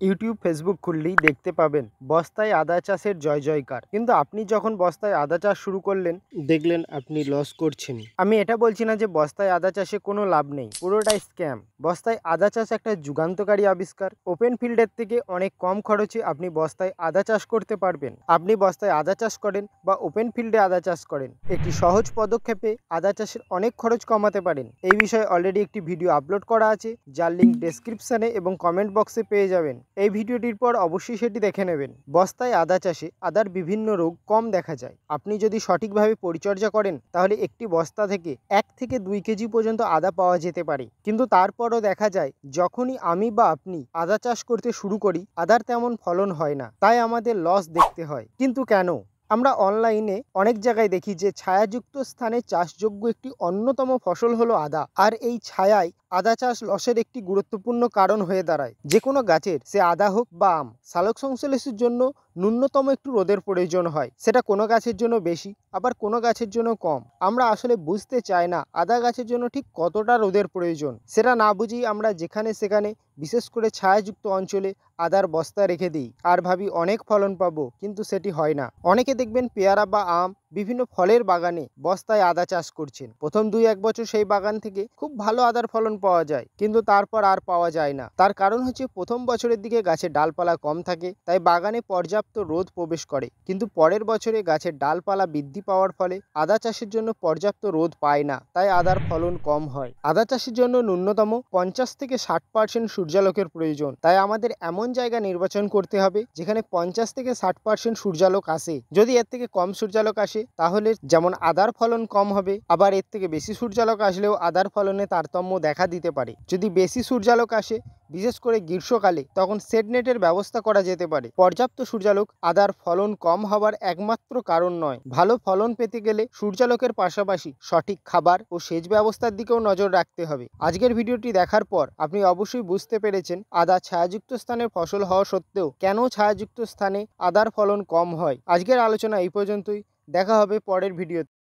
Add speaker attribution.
Speaker 1: YouTube Facebook খুললেই দেখতে পাবেন বস্তায় আদা চাষের জয় জয়কার। কিন্তু আপনি যখন বস্তায় আদা চাষ শুরু করলেন দেখলেন আপনি লস করছেন। আমি এটা বলছি না যে বস্তায় আদা চাষে কোনো লাভ নেই, পুরোটাই স্ক্যাম। বস্তায় আদা চাষ একটা যুগান্তকারী আবিষ্কার। ওপেন ফিল্ডের থেকে অনেক কম খরচে আপনি বস্তায় আদা চাষ করতে পারবেন। আপনি বস্তায় আদা চাষ করেন বা ওপেন ফিল্ডে আদা চাষ করেন, একটি সহজ পদক্ষেপে আদা চাষের অনেক খরচ কমাতে পারেন। এই বিষয়ে অলরেডি একটি ভিডিও আপলোড করা আছে, যার লিঙ্ক ডেসক্রিপশনে এবং কমেন্ট বক্সে পেয়ে যাবেন। এই ভিডিওটির পর অবশ্যই সেটি দেখে নেবেন। বস্তায় আদা চাষে আদার বিভিন্ন রোগ কম দেখা যায়। আপনি যদি সঠিকভাবে পরিচর্যা করেন তাহলে একটি বস্তা থেকে 1 থেকে 2 কেজি পর্যন্ত আদা পাওয়া যেতে পারে। কিন্তু তারপরও দেখা যায় যখনই আমি বা আপনি আদা চাষ করতে শুরু করি আদার তেমন ফলন হয় না, তাই আমাদের লস দেখতে হয়। কিন্তু কেন? আমরা অনলাইনে অনেক জায়গায় দেখি যে ছায়াযুক্ত স্থানে চাষযোগ্য একটি অন্যতম ফসল হলো আদা, আর এই ছায়ায় আদা চাষ লসের একটি গুরুত্বপূর্ণ কারণ হয়ে দাঁড়ায়। যে কোনো গাছের, সে আদা হোক বা আম, সালোক সংশ্লেষের জন্য ন্যূনতম একটু রোদের প্রয়োজন হয়। সেটা কোনো গাছের জন্য বেশি, আবার কোনো গাছের জন্য কম। আমরা আসলে বুঝতে চাই না আদা গাছের জন্য ঠিক কতটা রোদের প্রয়োজন। সেটা না বুঝেই আমরা যেখানে সেখানে, বিশেষ করে ছায়াযুক্ত অঞ্চলে আদার বস্তা রেখে দিই আর ভাবি অনেক ফলন পাবো, কিন্তু সেটি হয় না। অনেকে দেখবেন পেয়ারা বা আম, বিভিন্ন ফলের বাগানে বস্তায় আদা চাষ করছেন। প্রথম 2-1 বছর সেই বাগান থেকে খুব ভালো আদার ফলন পাওয়া যায়, কিন্তু তারপর আর পাওয়া যায় না। তার কারণ হচ্ছে প্রথম বছরের দিকে গাছের ডালপালা কম থাকে, তাই বাগানে পর্যাপ্ত রোদ প্রবেশ করে। কিন্তু পরের বছরে গাছের ডালপালা বৃদ্ধি পাওয়ার ফলে আদা চাষের জন্য পর্যাপ্ত রোদ পায় না, তাই আদার ফলন কম হয়। আদা চাষের জন্য ন্যূনতম 50 থেকে 60% সূর্যালোকের প্রয়োজন। তাই আমাদের এমন জায়গা নির্বাচন করতে হবে যেখানে 50 থেকে 60% সূর্যালোক আসে। যদি এর থেকে কম সূর্যালোক আসে তাহলে যেমন আদার ফলন কম হবে, আবার এর থেকে বেশি সূর্যালোক আসলেও আদার ফলনে তারতম্য দেখা দিতে পারে। যদি বেশি সূর্যালোক আসে, বিশেষ করে গ্রীষ্মকালে, তখন শেড নেটের ব্যবস্থা করা যেতে পারে। পর্যাপ্ত সূর্যালোক আদার ফলন কম হওয়ার একমাত্র কারণ নয়। ভালো ফলন পেতে গেলে সূর্যালোকের পাশাপাশি সঠিক খাবার ও সেচ ব্যবস্থার দিকেও নজর রাখতে হবে। আজকের ভিডিওটি দেখার পর আপনি অবশ্যই বুঝতে পেরেছেন আদা ছায়াযুক্ত স্থানের ফসল হওয়া সত্ত্বেও কেন ছায়াযুক্ত স্থানে আদার ফলন কম হয়। আজকের আলোচনা এই পর্যন্তই। দেখা হবে পরের ভিডিওতে।